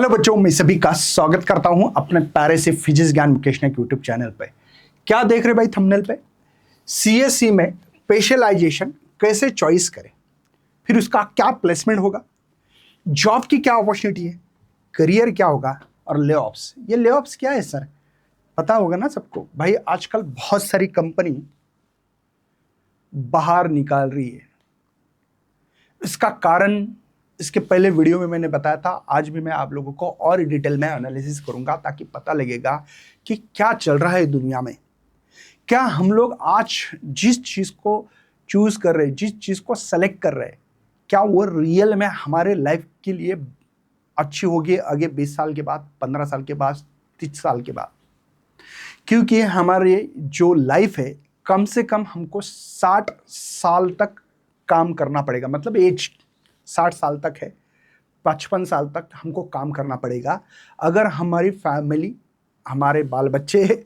Hello बच्चों, मैं सभी का स्वागत करता हूं अपने प्यारे से फिजिक्स ज्ञान मुकेश नायक यूट्यूब चैनल पे। क्या देख रहे भाई थंबनेल पे? सीएससी में स्पेशलाइजेशन कैसे चॉइस करें, फिर उसका क्या प्लेसमेंट होगा, जॉब की क्या अपॉर्चुनिटी है, करियर क्या होगा और ले ऑफ्स। ये ले ऑफ्स क्या है सर? पता होगा ना सबको भाई। आजकल बहुत सारी कंपनी बाहर निकाल रही है। इसका कारण इसके पहले वीडियो में मैंने बताया था। आज भी मैं आप लोगों को और डिटेल में एनालिसिस करूंगा ताकि पता लगेगा कि क्या चल रहा है दुनिया में। क्या हम लोग आज जिस चीज़ को चूज कर रहे हैं, जिस चीज़ को सेलेक्ट कर रहे हैं, क्या वो रियल में हमारे लाइफ के लिए अच्छी होगी आगे 20 साल के बाद, 15 साल के बाद, 30 साल के बाद? क्योंकि हमारे जो लाइफ है, कम से कम हमको 60 साल तक काम करना पड़ेगा। मतलब एज 60 साल तक है, 55 साल तक हमको काम करना पड़ेगा। अगर हमारी फैमिली, हमारे बाल बच्चे है,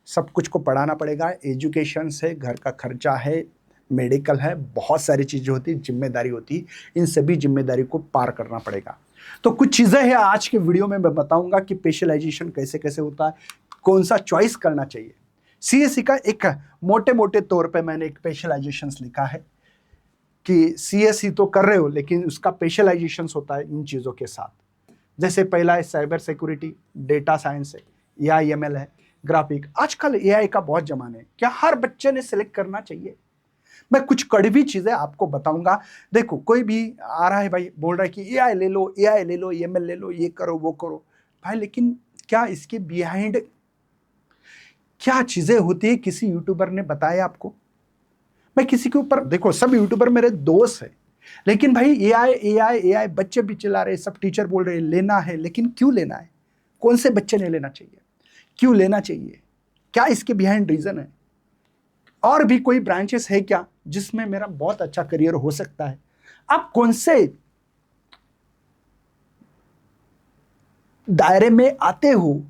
सब कुछ को पढ़ाना पड़ेगा। एजुकेशन है, घर का खर्चा है, मेडिकल है, बहुत सारी चीज़ें होती है, जिम्मेदारी होती है। इन सभी जिम्मेदारी को पार करना पड़ेगा। तो कुछ चीज़ें हैं आज के वीडियो में मैं बताऊंगा कि स्पेशलाइजेशन कैसे कैसे होता है, कौन सा चॉइस करना चाहिए। सीएससी का एक मोटे मोटे तौर पे मैंने एक स्पेशलाइजेशन लिखा है कि सीएससी तो कर रहे हो लेकिन उसका स्पेशलाइजेशन होता है इन चीज़ों के साथ। जैसे पहला है साइबर सिक्योरिटी, डेटा साइंस है, एआई एमएल है, ग्राफिक। आजकल एआई का बहुत जमाना है। क्या हर बच्चे ने सिलेक्ट करना चाहिए? मैं कुछ कड़वी चीज़ें आपको बताऊंगा। देखो, कोई भी आ रहा है भाई, बोल रहा है कि एआई ले लो, एआई ले लो, एमएल ले लो, ये करो वो करो। भाई लेकिन क्या इसके बिहाइंड क्या चीज़ें होती है, किसी यूट्यूबर ने बताया आपको? मैं किसी के ऊपर, देखो सब यूट्यूबर मेरे दोस्त है, लेकिन भाई एआई एआई एआई बच्चे भी चला रहे, सब टीचर बोल रहे लेना है, लेकिन क्यों लेना है? कौन से बच्चे ने लेना चाहिए? क्यों लेना चाहिए? क्या इसके बिहाइंड रीजन है? और भी कोई ब्रांचेस है क्या जिसमें मेरा बहुत अच्छा करियर हो सकता है? आप कौन से दायरे में आते हो,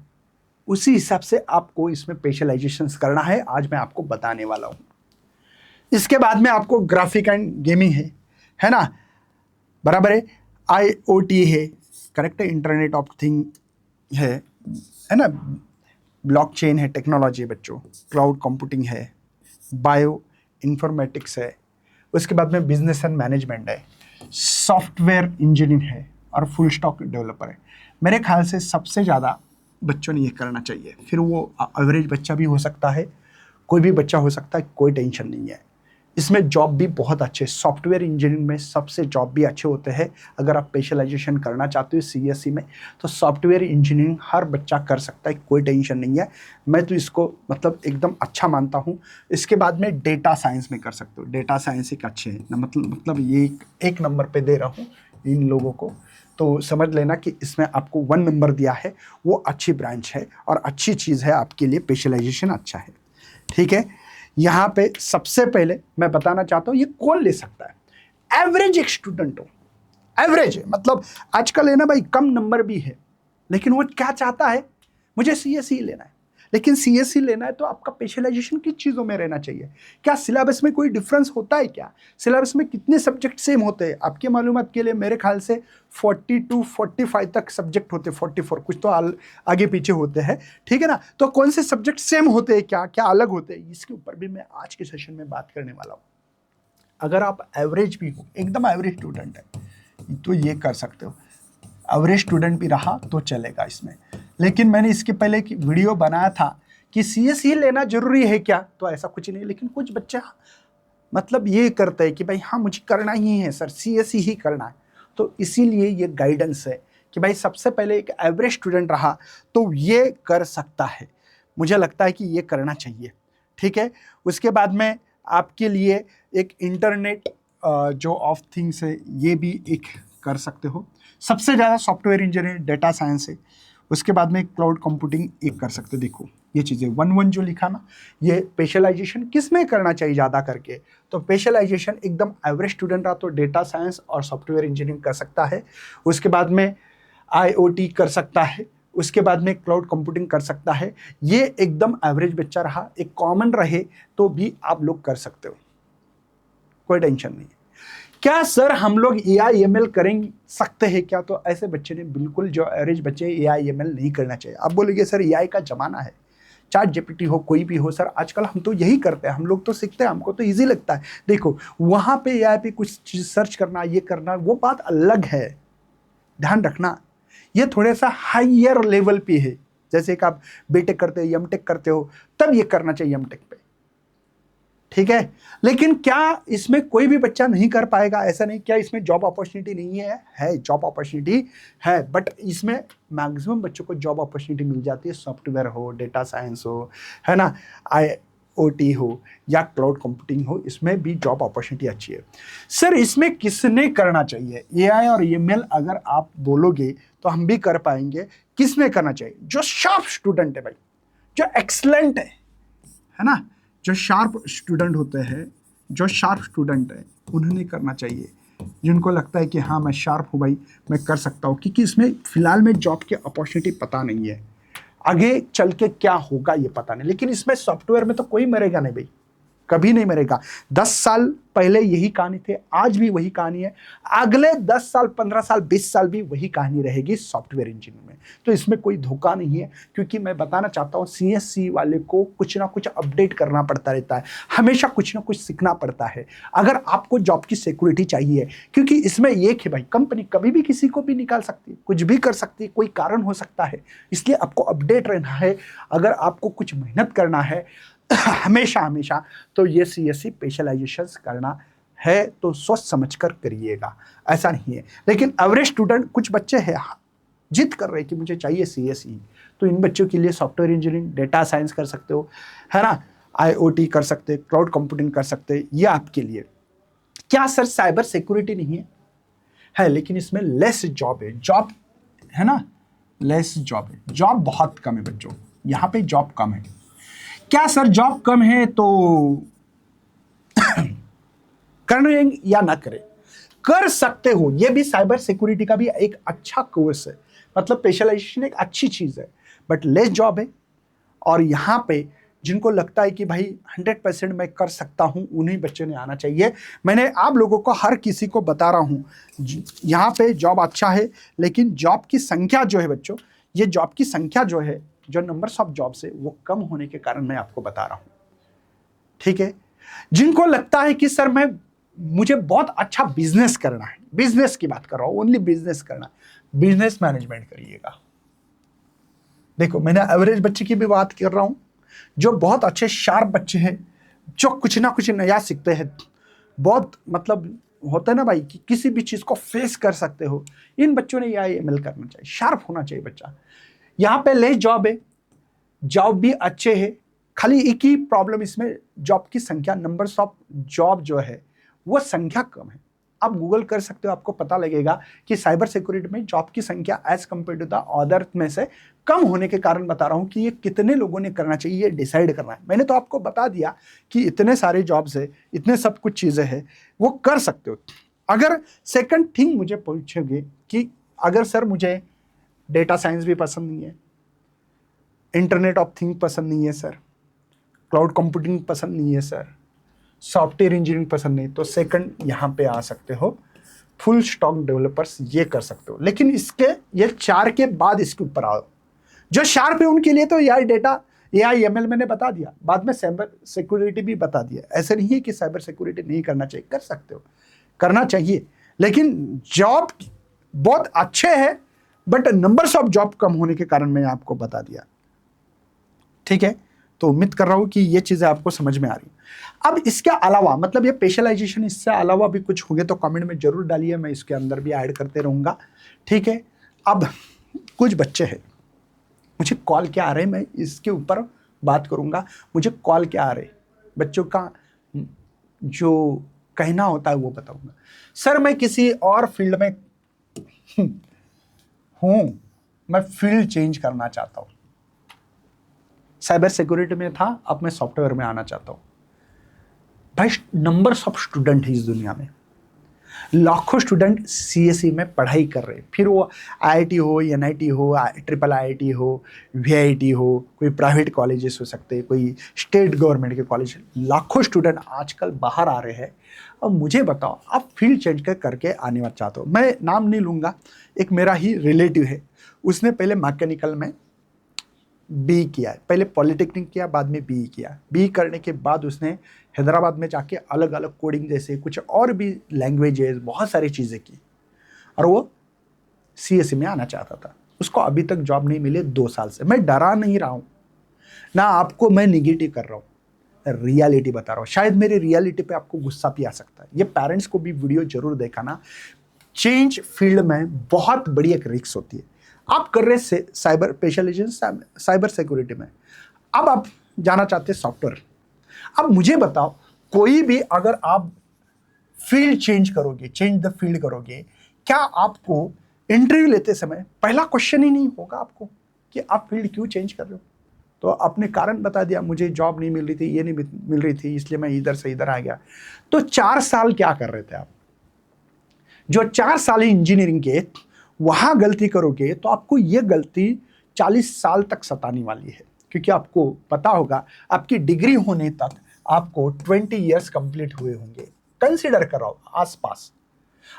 उसी हिसाब से आपको इसमें स्पेशलाइजेशन करना है। आज मैं आपको बताने वाला हूं। इसके बाद में आपको ग्राफिक एंड गेमिंग है ना, बराबर है। आईओटी है, करेक्ट है, इंटरनेट ऑफ थिंग है ना, ब्लॉकचेन है, टेक्नोलॉजी है बच्चों, क्लाउड कंप्यूटिंग है, बायो इन्फॉर्मेटिक्स है, उसके बाद में बिजनेस एंड मैनेजमेंट है, सॉफ्टवेयर इंजीनियरिंग है और फुल स्टॉक डेवलपर है। मेरे ख्याल से सबसे ज़्यादा बच्चों ने ये करना चाहिए। फिर वो एवरेज बच्चा भी हो सकता है, कोई भी बच्चा हो सकता है, कोई टेंशन नहीं है। इसमें जॉब भी बहुत अच्छे, सॉफ्टवेयर इंजीनियरिंग में सबसे जॉब भी अच्छे होते हैं। अगर आप स्पेशलाइजेशन करना चाहते हो सीएससी में, तो सॉफ्टवेयर इंजीनियरिंग हर बच्चा कर सकता है, कोई टेंशन नहीं है। मैं तो इसको मतलब एकदम अच्छा मानता हूँ। इसके बाद में डेटा साइंस में कर सकते हो। डेटा साइंस एक अच्छे है, मतलब ये एक नंबर पे दे रहा हूँ इन लोगों को, तो समझ लेना कि इसमें आपको 1 नंबर दिया है। वो अच्छी ब्रांच है और अच्छी चीज़ है आपके लिए, स्पेशलाइजेशन अच्छा है, ठीक है। यहाँ पे सबसे पहले मैं बताना चाहता हूँ, ये कौन ले सकता है? एवरेज एक स्टूडेंट हो, एवरेज है, मतलब आजकल है ना भाई, कम नंबर भी है, लेकिन वो क्या चाहता है, मुझे सीएससी लेना है। लेकिन सीएससी लेना है तो आपका स्पेशलाइजेशन किस चीज़ों में रहना चाहिए? क्या सिलेबस में कोई डिफरेंस होता है? क्या सिलेबस में कितने सब्जेक्ट सेम होते हैं? आपके मालूमात के लिए मेरे ख्याल से 40 to 45 तक सब्जेक्ट होते हैं, 44 कुछ तो आगे पीछे होते हैं, ठीक है ना। तो कौन से सब्जेक्ट सेम होते हैं, क्या क्या अलग होते हैं, इसके ऊपर भी मैं आज के सेशन में बात करने वाला हूँ। अगर आप एवरेज भी हो, एकदम एवरेज स्टूडेंट है, तो ये कर सकते हो। एवरेज स्टूडेंट भी रहा तो चलेगा इसमें। लेकिन मैंने इसके पहले एक वीडियो बनाया था कि सीएससी लेना जरूरी है क्या, तो ऐसा कुछ नहीं। लेकिन कुछ बच्चा मतलब ये करता है कि भाई हाँ, मुझे करना ही है सर, सीएससी ही करना है। तो इसीलिए ये गाइडेंस है कि भाई सबसे पहले एक एवरेज स्टूडेंट रहा तो ये कर सकता है। मुझे लगता है कि ये करना चाहिए, ठीक है। उसके बाद में आपके लिए एक इंटरनेट जो ऑफ थिंग्स है, ये भी एक कर सकते हो। सबसे ज़्यादा सॉफ्टवेयर इंजीनियरिंग, डेटा साइंस है। उसके बाद में क्लाउड कंप्यूटिंग एक कर सकते हो। देखो ये चीज़ें 1-1 जो लिखा ना, ये स्पेशलाइजेशन किस में करना चाहिए ज़्यादा करके? तो स्पेशलाइजेशन एकदम एवरेज स्टूडेंट रहा तो डेटा साइंस और सॉफ्टवेयर इंजीनियरिंग कर सकता है। उसके बाद में आईओटी कर सकता है। उसके बाद में क्लाउड कंप्यूटिंग कर सकता है। ये एकदम एवरेज बच्चा रहा, एक कॉमन रहे तो भी आप लोग कर सकते हो, कोई टेंशन नहीं है। क्या सर हम लोग AIML करेंगे सकते हैं क्या? तो ऐसे बच्चे ने बिल्कुल, जो एवरेज बच्चे AIML नहीं करना चाहिए। आप बोलेंगे सर AI का जमाना है, ChatGPT हो कोई भी हो, सर आजकल हम तो यही करते हैं, हम लोग तो सीखते हैं, हमको तो ईजी लगता है। देखो वहां पे AI पे कुछ चीज सर्च करना, ये करना, वो बात अलग है, ध्यान रखना। ये थोड़ा सा हाइयर लेवल पे है, जैसे कि आप बीटेक करते हो, एमटेक करते हो, तब ये करना चाहिए एमटेक पे, ठीक है। लेकिन क्या इसमें कोई भी बच्चा नहीं कर पाएगा? ऐसा नहीं। क्या इसमें जॉब अपॉर्चुनिटी नहीं है जॉब अपॉर्चुनिटी है, बट इसमें मैक्सिमम बच्चों को जॉब अपॉर्चुनिटी मिल जाती है, सॉफ्टवेयर हो, डेटा साइंस हो, है ना, IoT हो या क्लाउड कंप्यूटिंग हो, इसमें भी जॉब अपॉर्चुनिटी अच्छी है। सर इसमें किसने करना चाहिए? AI और ML अगर आप बोलोगे तो हम भी कर पाएंगे। किसने करना चाहिए? जो शार्प स्टूडेंट है भाई, जो एक्सलेंट है ना, जो शार्प स्टूडेंट होते हैं, जो शार्प स्टूडेंट है, उन्होंने करना चाहिए। जिनको लगता है कि हाँ मैं शार्प हूँ भाई, मैं कर सकता हूँ, क्योंकि इसमें फिलहाल में जॉब की अपॉर्चुनिटी पता नहीं है, आगे चल के क्या होगा ये पता नहीं। लेकिन इसमें सॉफ्टवेयर में तो कोई मरेगा नहीं भाई, कभी नहीं मरेगा। 10 साल पहले यही कहानी थे, आज भी वही कहानी है, अगले 10 साल, 15 साल, 20 साल भी वही कहानी रहेगी सॉफ्टवेयर इंजीनियर में। तो इसमें कोई धोखा नहीं है, क्योंकि मैं बताना चाहता हूँ CSC वाले को कुछ ना कुछ अपडेट करना पड़ता रहता है, हमेशा कुछ ना कुछ सीखना पड़ता है, अगर आपको जॉब की सिक्योरिटी चाहिए। क्योंकि इसमें एक है भाई, कंपनी कभी भी किसी को भी निकाल सकती है, कुछ भी कर सकती है, कोई कारण हो सकता है, इसलिए आपको अपडेट रहना है। अगर आपको कुछ मेहनत करना है हमेशा हमेशा, तो ये CSC स्पेशलाइजेशन करना है तो सोच समझ कर करिएगा, ऐसा नहीं है। लेकिन एवरेज स्टूडेंट, कुछ बच्चे हैं जिद कर रहे हैं कि मुझे चाहिए CSE, तो इन बच्चों के लिए सॉफ्टवेयर इंजीनियरिंग, डेटा साइंस कर सकते हो, है ना, IoT कर सकते, क्लाउड कंप्यूटिंग कर सकते, ये आपके लिए। क्या सर साइबर सिक्योरिटी नहीं है? लेकिन इसमें लेस जॉब है, जॉब है ना, लेस जॉब है, जॉब बहुत कम है बच्चों, यहाँ पे जॉब कम है। क्या सर जॉब कम है तो करें या ना करें? कर सकते हो, ये भी साइबर सिक्योरिटी का भी एक अच्छा कोर्स है, मतलब स्पेशलाइजेशन एक अच्छी चीज है, बट लेस जॉब है। और यहां पे जिनको लगता है कि भाई 100% मैं कर सकता हूं, उन्हीं बच्चों ने आना चाहिए। मैंने आप लोगों को, हर किसी को बता रहा हूं, यहां पे जॉब अच्छा है, लेकिन जॉब की संख्या जो है बच्चों, ये जॉब की संख्या जो है, जो नंबर्स ऑफ जॉब्स है, वो कम होने के कारण मैं आपको बता रहा हूं, ठीक है। जिनको लगता है कि सर मुझे बहुत अच्छा बिजनेस करना है, बिजनेस की बात कर रहा हूं, ओनली बिजनेस करना है, बिजनेस मैनेजमेंट करिएगा। देखो मैंने एवरेज बच्चे की भी बात कर रहा हूं, जो बहुत अच्छे शार्प बच्चे हैं, जो कुछ ना कुछ नया सीखते हैं, बहुत मतलब होता है ना भाई कि किसी भी चीज को फेस कर सकते हो, इन बच्चों ने AIML करना चाहिए, शार्प होना चाहिए बच्चा। यहाँ पे लेस जॉब है, जॉब भी अच्छे है, खाली एक ही प्रॉब्लम इसमें, जॉब की संख्या, नंबर्स ऑफ जॉब जो है वो संख्या कम है। आप गूगल कर सकते हो, आपको पता लगेगा कि साइबर सिक्योरिटी में जॉब की संख्या as compare to the other में से कम होने के कारण बता रहा हूं कि ये कितने लोगों ने करना चाहिए, ये डिसाइड करना है। मैंने तो आपको बता दिया कि इतने सारे जॉब्स है, इतने सब कुछ चीजें हैं, वो कर सकते हो। अगर सेकंड थिंग मुझे पूछोगे कि अगर सर मुझे डेटा साइंस भी पसंद नहीं है, इंटरनेट ऑफ थिंग पसंद नहीं है सर, क्लाउड कंप्यूटिंग पसंद नहीं है सर, सॉफ्टवेयर इंजीनियरिंग पसंद नहीं, तो सेकंड यहाँ पे आ सकते हो, फुल स्टॉक डेवलपर्स, ये कर सकते हो। लेकिन इसके ये 4 के बाद इसके ऊपर आओ, जो शार्प है उनके लिए तो AIML मैंने बता दिया, बाद में साइबर सिक्योरिटी भी बता दिया। ऐसे नहीं है कि साइबर सिक्योरिटी नहीं करना चाहिए, कर सकते हो, करना चाहिए, लेकिन जॉब बहुत अच्छे है, बट नंबर्स ऑफ जॉब कम होने के कारण मैंने आपको बता दिया, ठीक है। तो उम्मीद कर रहा हूं कि ये चीजें आपको समझ में आ रही। अब इसके अलावा, मतलब ये स्पेशलाइजेशन, इससे अलावा भी कुछ होंगे तो कमेंट में जरूर डालिए, मैं इसके अंदर भी ऐड करते रहूंगा, ठीक है। अब कुछ बच्चे हैं, मुझे कॉल क्या आ रहे हैं, मैं इसके ऊपर बात करूंगा। मुझे कॉल क्या आ रहे बच्चों का, जो कहना होता है वो बताऊंगा। सर मैं किसी और फील्ड में हूं, मैं फील्ड चेंज करना चाहता हूं, साइबर सिक्योरिटी में था, अब मैं सॉफ्टवेयर में आना चाहता हूं। भाई नंबर्स ऑफ स्टूडेंट है इस दुनिया में, लाखों स्टूडेंट CSE में पढ़ाई कर रहे हैं, फिर वो IIT हो, NIT हो, IIIT हो, VIT हो, कोई प्राइवेट कॉलेजेस हो सकते हैं, कोई स्टेट गवर्नमेंट के कॉलेज, लाखों स्टूडेंट आजकल बाहर आ रहे हैं अब मुझे बताओ, आप फील्ड चेंज करके आने वाला चाहते हो। मैं नाम नहीं लूँगा, एक मेरा ही रिलेटिव है, उसने पहले मैकेनिकल में बी किया है, पहले पॉलिटेक्निक किया, बाद में बी किया। बी करने के बाद उसने हैदराबाद में जाके अलग अलग कोडिंग जैसे कुछ और भी लैंग्वेजेस, बहुत सारी चीज़ें की, और वो सीएसई में आना चाहता था। उसको अभी तक जॉब नहीं मिली 2 साल से। मैं डरा नहीं रहा हूँ ना, आपको मैं निगेटिव कर रहा हूँ, रियलिटी बता रहा हूँ। शायद मेरी रियलिटी पे आपको गुस्सा भी आ सकता है। ये पेरेंट्स को भी वीडियो जरूर देखा ना। चेंज फील्ड में बहुत बड़ी एक रिस्क होती है। आप कर रहे साइबर स्पेशलाइजेशन साइबर सिक्योरिटी में, अब आप जाना चाहते हैं सॉफ्टवेयर। अब मुझे बताओ, कोई भी अगर आप फील्ड चेंज करोगे, चेंज द फील्ड करोगे, क्या आपको इंटरव्यू लेते समय पहला क्वेश्चन ही नहीं होगा आपको कि आप फील्ड क्यों चेंज कर रहे हो? तो आपने कारण बता दिया, मुझे जॉब नहीं मिल रही थी, ये नहीं मिल रही थी, इसलिए मैं इधर से इधर आ गया। तो 4 साल क्या कर रहे थे आप? जो 4 साल इंजीनियरिंग के वहां गलती करोगे तो आपको ये गलती 40 साल तक सताने वाली है, क्योंकि आपको पता होगा आपकी डिग्री होने तक आपको 20 ईयर्स कंप्लीट हुए होंगे। कंसिडर करो आसपास,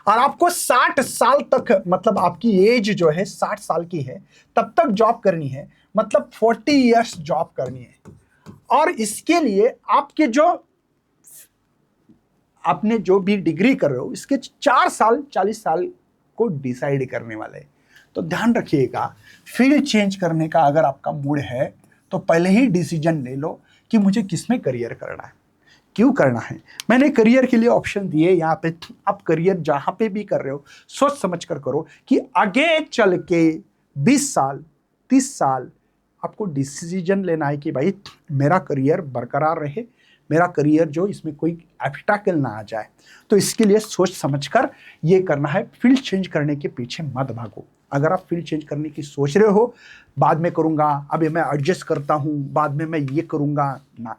और आपको 60 साल तक, मतलब आपकी एज जो है 60 साल की है, तब तक जॉब करनी है, मतलब 40 ईयर्स जॉब करनी है। और इसके लिए आपके जो आपने जो भी डिग्री कर रहे हो, इसके 4 साल 40 साल को डिसाइड करने वाले। तो ध्यान रखिएगा, फील्ड चेंज करने का अगर आपका मूड है तो पहले ही डिसीजन ले लो कि मुझे किसमें करियर करना है, क्यों करना है। मैंने करियर के लिए ऑप्शन दिए यहाँ पे। आप करियर जहाँ पे भी कर रहे हो, सोच समझ कर करो कि आगे चल के 20 साल 30 साल आपको डिसीजन लेना है कि भाई मेरा करियर बरकरार रहे, मेरा करियर जो इसमें कोई ऑब्स्टैकल ना आ जाए। तो इसके लिए सोच समझकर ये करना है। फील्ड चेंज करने के पीछे मत भागो। अगर आप फील्ड चेंज करने की सोच रहे हो, बाद में करूंगा, अभी मैं एडजस्ट करता हूं, बाद में मैं ये करूंगा ना,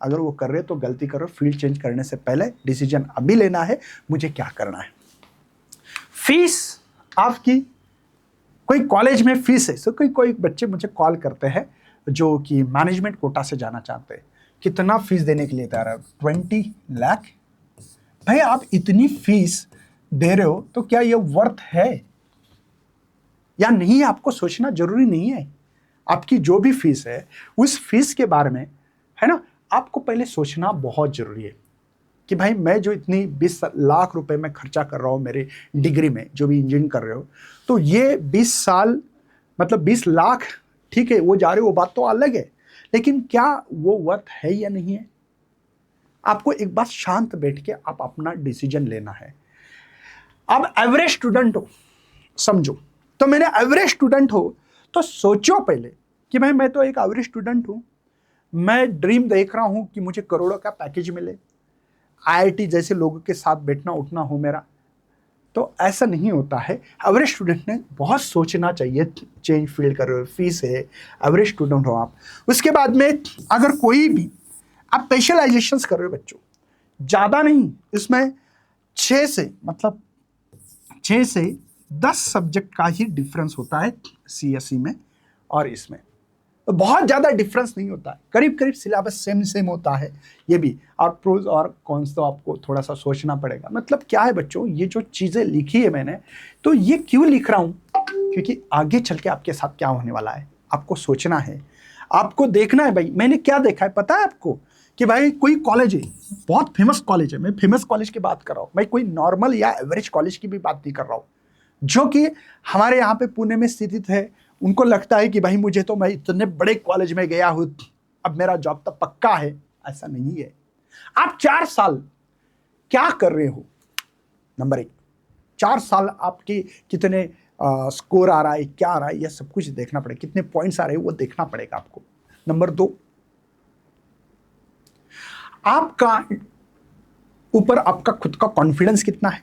अगर वो कर रहे हो तो गलती करो। फील्ड चेंज करने से पहले डिसीजन अभी लेना है, मुझे क्या करना है। फीस आपकी, कोई कॉलेज में फीस है, तो कोई बच्चे मुझे कॉल करते हैं जो कि मैनेजमेंट कोटा से जाना चाहते हैं, कितना फीस देने के लिए तैयार है? 20 लाख। भाई आप इतनी फीस दे रहे हो तो क्या ये वर्थ है या नहीं, आपको सोचना जरूरी नहीं है। आपकी जो भी फीस है, उस फीस के बारे में, है ना, आपको पहले सोचना बहुत जरूरी है कि भाई मैं जो इतनी 20 लाख रुपए में खर्चा कर रहा हूँ मेरे डिग्री में, जो भी इंजीनियरिंग कर रहे हो, तो ये 20 साल मतलब 20 लाख, ठीक है वो जा रहे हो, वो बात तो अलग है, लेकिन क्या वो वर्थ है या नहीं है? आपको एक बार शांत बैठ के आप अपना डिसीजन लेना है। अब एवरेज स्टूडेंट हो, समझो, तो मैंने एवरेज स्टूडेंट हो तो सोचो पहले कि भाई मैं तो एक एवरेज स्टूडेंट हूं, मैं ड्रीम देख रहा हूं कि मुझे करोड़ों का पैकेज मिले, आईआईटी जैसे लोगों के साथ बैठना उठना हो मेरा। तो ऐसा नहीं होता है। एवरेज स्टूडेंट ने बहुत सोचना चाहिए। चेंज फील्ड कर रहे हो, फीस है, एवरेज स्टूडेंट हो आप। उसके बाद में अगर कोई भी आप स्पेशलाइजेशन कर रहे हो बच्चों, ज़्यादा नहीं, इसमें 6 से 10 सब्जेक्ट का ही डिफरेंस होता है सीएसई में और इसमें। तो बहुत ज़्यादा डिफरेंस नहीं होता है, करीब करीब सिलेबस सेम होता है ये भी। और प्रोज और कॉन्स तो आपको थोड़ा सा सोचना पड़ेगा। मतलब क्या है बच्चों, ये जो चीज़ें लिखी है मैंने, तो ये क्यों लिख रहा हूँ, क्योंकि आगे चल के आपके साथ क्या होने वाला है आपको सोचना है, आपको देखना है। भाई मैंने क्या देखा है पता है आपको, कि भाई कोई कॉलेज है, बहुत फेमस कॉलेज है, मैं फेमस कॉलेज की बात कर रहा हूँ, मैं कोई नॉर्मल या एवरेज कॉलेज की भी बात नहीं कर रहा हूँ, जो कि हमारे यहाँ पे पुणे में स्थित है। उनको लगता है कि भाई मुझे तो, मैं इतने बड़े कॉलेज में गया हूं, अब मेरा जॉब तो पक्का है। ऐसा नहीं है। आप 4 साल क्या कर रहे हो, नंबर 1, 4 साल आपके कितने स्कोर आ रहा है, क्या आ रहा है, यह सब कुछ देखना पड़ेगा, कितने पॉइंट्स आ रहे हैं वो देखना पड़ेगा आपको। नंबर 2, आपका ऊपर आपका खुद का कॉन्फिडेंस कितना है,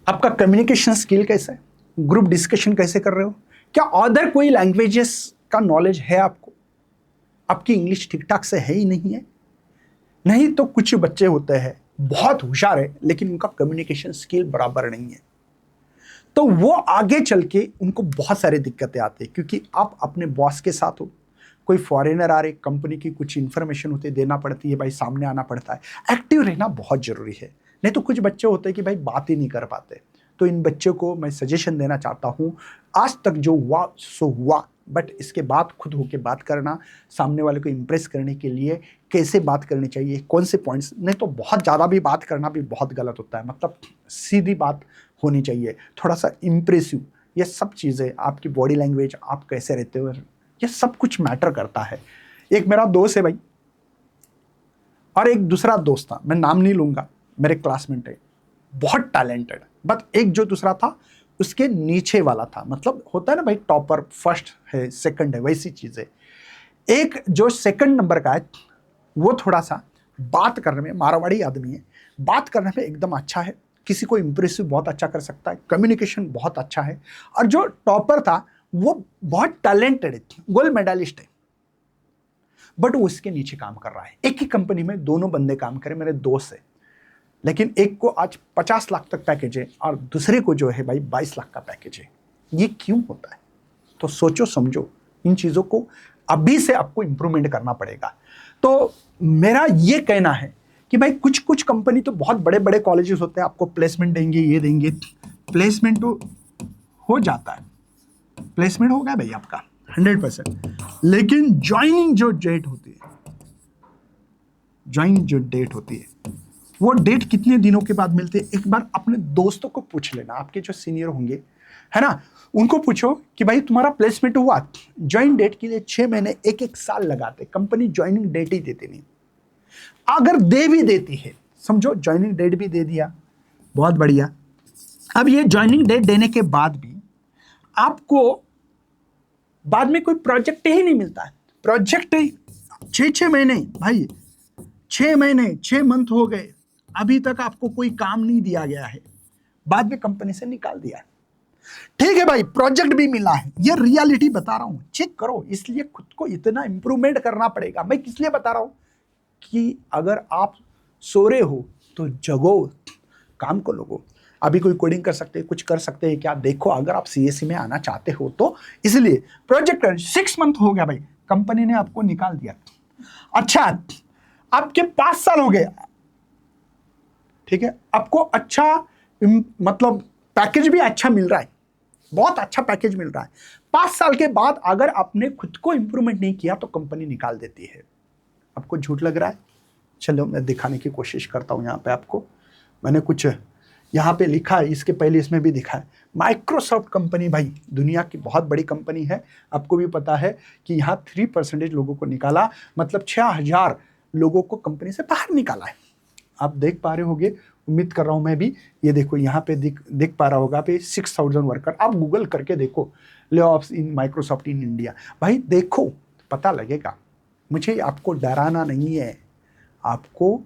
आपका कम्युनिकेशन स्किल कैसा है, ग्रुप डिस्कशन कैसे कर रहे हो, क्या अदर कोई लैंग्वेजेस का नॉलेज है आपको, आपकी इंग्लिश ठीक ठाक से है ही नहीं है। नहीं तो कुछ बच्चे होते हैं बहुत होशियार है लेकिन उनका कम्युनिकेशन स्किल बराबर नहीं है, तो वो आगे चल के उनको बहुत सारी दिक्कतें आती है, क्योंकि आप अपने बॉस के साथ हो, कोई फॉरेनर आ रहे, कंपनी की कुछ इन्फॉर्मेशन होती है, देना पड़ती है भाई, सामने आना पड़ता है। एक्टिव रहना बहुत ज़रूरी है। नहीं तो कुछ बच्चे होते हैं कि भाई बात ही नहीं कर पाते। तो इन बच्चों को मैं सजेशन देना चाहता हूँ, आज तक जो हुआ सो हुआ, बट इसके बाद खुद होके बात करना, सामने वाले को इम्प्रेस करने के लिए कैसे बात करनी चाहिए, कौन से पॉइंट्स। नहीं तो बहुत ज़्यादा भी बात करना भी बहुत गलत होता है। मतलब सीधी बात होनी चाहिए, थोड़ा सा इम्प्रेसिव। ये सब चीज़ें, आपकी बॉडी लैंग्वेज, आप कैसे रहते हो, ये सब कुछ मैटर करता है। एक मेरा दोस्त है भाई, और एक दूसरा दोस्त था, मैं नाम नहीं लूँगा, मेरे क्लासमेट है, बहुत टैलेंटेड। बट एक जो दूसरा था उसके नीचे वाला था, मतलब होता है ना भाई, टॉपर फर्स्ट है सेकंड है, वैसी चीज़ है। एक जो सेकंड नंबर का है वो थोड़ा सा बात करने में, मारवाड़ी आदमी है, बात करने में एकदम अच्छा है, किसी को इम्प्रेसिव बहुत अच्छा कर सकता है, कम्युनिकेशन बहुत अच्छा है। और जो टॉपर था वो बहुत टैलेंटेड है, गोल्ड मेडलिस्ट है, बट वो उसके नीचे काम कर रहा है। एक ही कंपनी में दोनों बंदे काम करें, मेरे दोस्त है, लेकिन एक को आज 50 लाख तक पैकेज है और दूसरे को जो है भाई 22 लाख का पैकेज है। ये क्यों होता है? तो सोचो समझो, इन चीज़ों को अभी से आपको इंप्रूवमेंट करना पड़ेगा। तो मेरा ये कहना है कि भाई कुछ कुछ कंपनी तो बहुत बड़े बड़े कॉलेजेस होते हैं, आपको प्लेसमेंट देंगे, ये देंगे, प्लेसमेंट तो हो जाता है, प्लेसमेंट हो गया भाई आपका 100%। लेकिन ज्वाइनिंग जो डेट होती है, ज्वाइनिंग जो डेट होती है, वो डेट कितने दिनों के बाद मिलती है? एक बार अपने दोस्तों को पूछ लेना, आपके जो सीनियर होंगे, है ना, उनको पूछो कि भाई तुम्हारा प्लेसमेंट हुआ, ज्वाइन डेट के लिए 6 महीने 1-1 साल लगाते, कंपनी ज्वाइनिंग डेट ही देती नहीं। अगर दे भी देती है, समझो ज्वाइनिंग डेट भी दे दिया, बहुत बढ़िया। अब ये ज्वाइनिंग डेट देने के बाद भी आपको बाद में कोई प्रोजेक्ट ही नहीं मिलता है। प्रोजेक्ट 6-6 महीने भाई, 6 महीने 6 मंथ हो गए, अभी तक आपको कोई काम नहीं दिया गया है, बाद में कंपनी से निकाल दिया है। ठीक है भाई, प्रोजेक्ट भी मिला है, ये रियलिटी बता रहा हूं, चेक करो। इसलिए खुद को इतना इंप्रूवमेंट करना पड़ेगा। मैं किस लिए बता रहा हूं कि अगर आप सो रहे हो तो जगो, काम को लोगो। अभी कोई कोडिंग कर सकते हैं, कुछ कर सकते हैं क्या? देखो, अगर आप सीएससी में आना चाहते हो तो इसलिए प्रोजेक्ट 6 मंथ हो गया भाई, कंपनी ने आपको निकाल दिया। अच्छा, आपके 5 साल हो गए, ठीक है, आपको अच्छा मतलब पैकेज भी अच्छा मिल रहा है, बहुत अच्छा पैकेज मिल रहा है। 5 साल के बाद अगर आपने खुद को इंप्रूवमेंट नहीं किया तो कंपनी निकाल देती है। आपको झूठ लग रहा है? चलो मैं दिखाने की कोशिश करता हूं। यहाँ पे आपको मैंने कुछ यहाँ पे लिखा है, इसके पहले इसमें भी दिखा है। माइक्रोसॉफ्ट कंपनी भाई दुनिया की बहुत बड़ी कंपनी है, आपको भी पता है कि यहाँ 3% लोगों को निकाला, मतलब 6000 लोगों को कंपनी से बाहर निकाला है। आप देख पा रहे होंगे, उम्मीद कर रहा हूं मैं भी। ये देखो यहाँ पे देख पा रहा होगा पे 6000 वर्कर। आप गूगल करके देखो, ले offs in Microsoft in India, भाई देखो पता लगेगा। मुझे आपको डराना नहीं है, आपको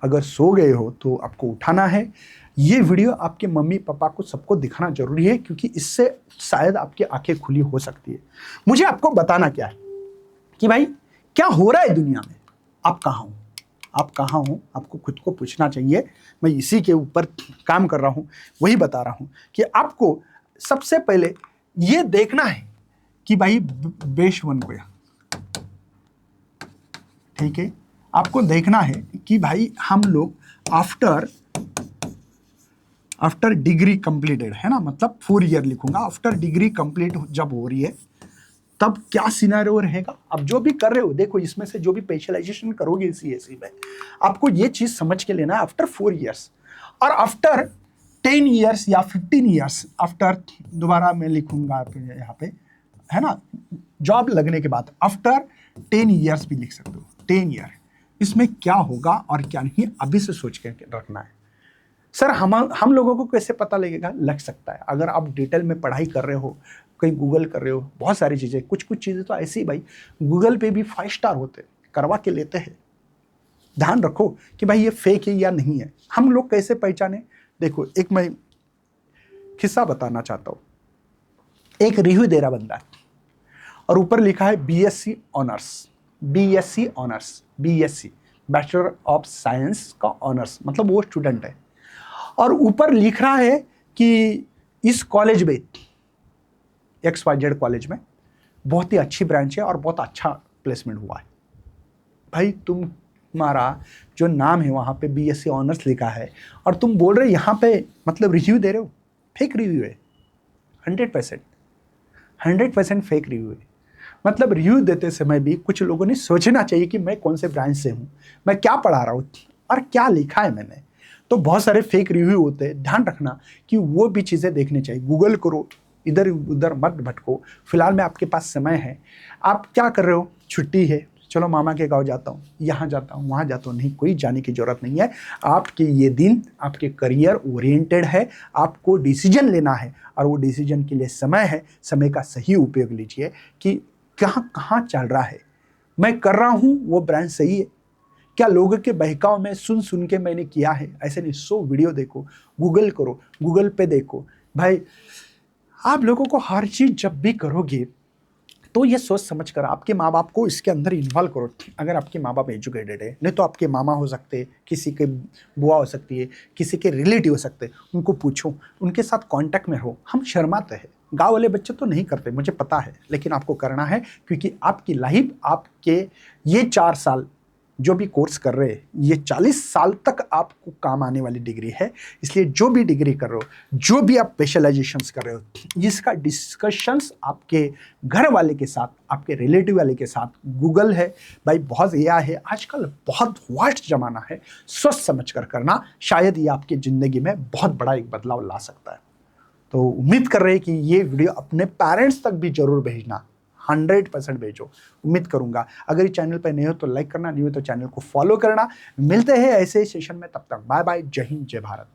अगर सो गए हो तो आपको उठाना है। ये वीडियो आपके मम्मी पापा को सबको दिखाना जरूरी है, क्योंकि इससे शायद आपकी आंखें खुली हो सकती है। मुझे आपको बताना क्या है कि भाई क्या हो रहा है दुनिया में, आप कहाँ हो, आप कहाँ हो, आपको खुद को पूछना चाहिए। मैं इसी के ऊपर काम कर रहा हूँ, वही बता रहा हूँ कि आपको सबसे पहले ये देखना है कि भाई बेश वन गया, ठीक है। आपको देखना है कि भाई हम लोग आफ्टर डिग्री कंप्लीटेड, है ना, मतलब 4 ईयर लिखूंगा, आफ्टर डिग्री कंप्लीट जब हो रही है तब क्या सिनेरियो रहेगा। अब जो भी कर रहे हो, देखो इसमें से जो भी स्पेशलाइजेशन करोगे सीएससी में, आपको ये चीज समझ के लेना है आफ्टर 4 ईयर्स और आफ्टर 10 ईयर्स या 15 ईयर्स आफ्टर, दोबारा मैं लिखूंगा यहाँ पे, है ना, जॉब लगने के बाद आफ्टर 10 ईयर्स भी लिख सकते हो, 10 ईयर। इसमें क्या होगा और क्या नहीं अभी से सोच के रखना है। सर हम लोगों को कैसे पता लगेगा? लग सकता है अगर आप डिटेल में पढ़ाई कर रहे हो, कहीं गूगल कर रहे हो, बहुत सारी चीज़ें, कुछ चीज़ें तो ऐसी ही भाई गूगल पे भी 5 स्टार होते हैं, करवा के लेते हैं। ध्यान रखो कि भाई ये फेक है या नहीं है। हम लोग कैसे पहचाने? देखो, एक मैं किस्सा बताना चाहता हूँ। एक रिव्यू दे रहा बंदा और ऊपर लिखा है BSc honours, BSc honours, BSc bachelor of science का ऑनर्स, मतलब वो स्टूडेंट है। और ऊपर लिख रहा है कि इस कॉलेज में XYZ कॉलेज में बहुत ही अच्छी ब्रांच है और बहुत अच्छा प्लेसमेंट हुआ है। भाई तुम्हारा जो नाम है वहाँ पे BSc ऑनर्स लिखा है और तुम बोल रहे यहाँ पे मतलब रिव्यू दे रहे हो, फेक रिव्यू है। 100% फेक रिव्यू है। मतलब रिव्यू देते समय भी कुछ लोगों ने सोचना चाहिए कि मैं कौन से ब्रांच से हूँ, मैं क्या पढ़ा रहा हूँ और क्या लिखा है मैंने। तो बहुत सारे फेक रिव्यू होते हैं, ध्यान रखना कि वो भी चीज़ें देखनी चाहिए। गूगल करो, इधर उधर मत भटको। फिलहाल में आपके पास समय है, आप क्या कर रहे हो, छुट्टी है, चलो मामा के गांव जाता हूँ, यहाँ जाता हूँ, वहाँ जाता हूँ, नहीं, कोई जाने की जरूरत नहीं है। आपके ये दिन आपके करियर ओरिएंटेड है, आपको डिसीजन लेना है और वो डिसीजन के लिए समय है। समय का सही उपयोग लीजिए कि कहाँ चल रहा है, मैं कर रहा हूँ वो ब्रांड सही है क्या, लोगों के बहकाव में सुन के मैंने किया है, ऐसे नहीं। 100 वीडियो देखो, गूगल करो, गूगल पे देखो। भाई आप लोगों को हर चीज जब भी करोगे तो ये सोच समझ कर आपके माँ बाप को इसके अंदर इन्वॉल्व करो। अगर आपके माँ बाप एजुकेटेड है, नहीं तो आपके मामा हो सकते हैं, किसी के बुआ हो सकती है, किसी के रिलेटिव हो सकते हैं, उनको पूछो, उनके साथ कांटेक्ट में रहो। हम शर्माते हैं, गांव वाले बच्चे तो नहीं करते, मुझे पता है, लेकिन आपको करना है क्योंकि आपकी लाइफ, आपके ये 4 साल जो भी कोर्स कर रहे हैं, ये 40 साल तक आपको काम आने वाली डिग्री है। इसलिए जो भी डिग्री कर रहे हो, जो भी आप स्पेशलाइजेशंस कर रहे हो, इसका डिस्कशंस आपके घर वाले के साथ, आपके रिलेटिव वाले के साथ। गूगल है भाई, बहुत AI है आजकल, बहुत वास्ट जमाना है, सोच समझ कर करना, शायद ये आपकी ज़िंदगी में बहुत बड़ा एक बदलाव ला सकता है। तो उम्मीद कर रहे हैं कि ये वीडियो अपने पेरेंट्स तक भी जरूर भेजना, 100% भेजो, उम्मीद करूंगा। अगर इस चैनल पर नए हो तो लाइक करना, नहीं हो तो चैनल को फॉलो करना। मिलते हैं ऐसे सेशन में, तब तक बाय बाय, जय हिंद, जय भारत।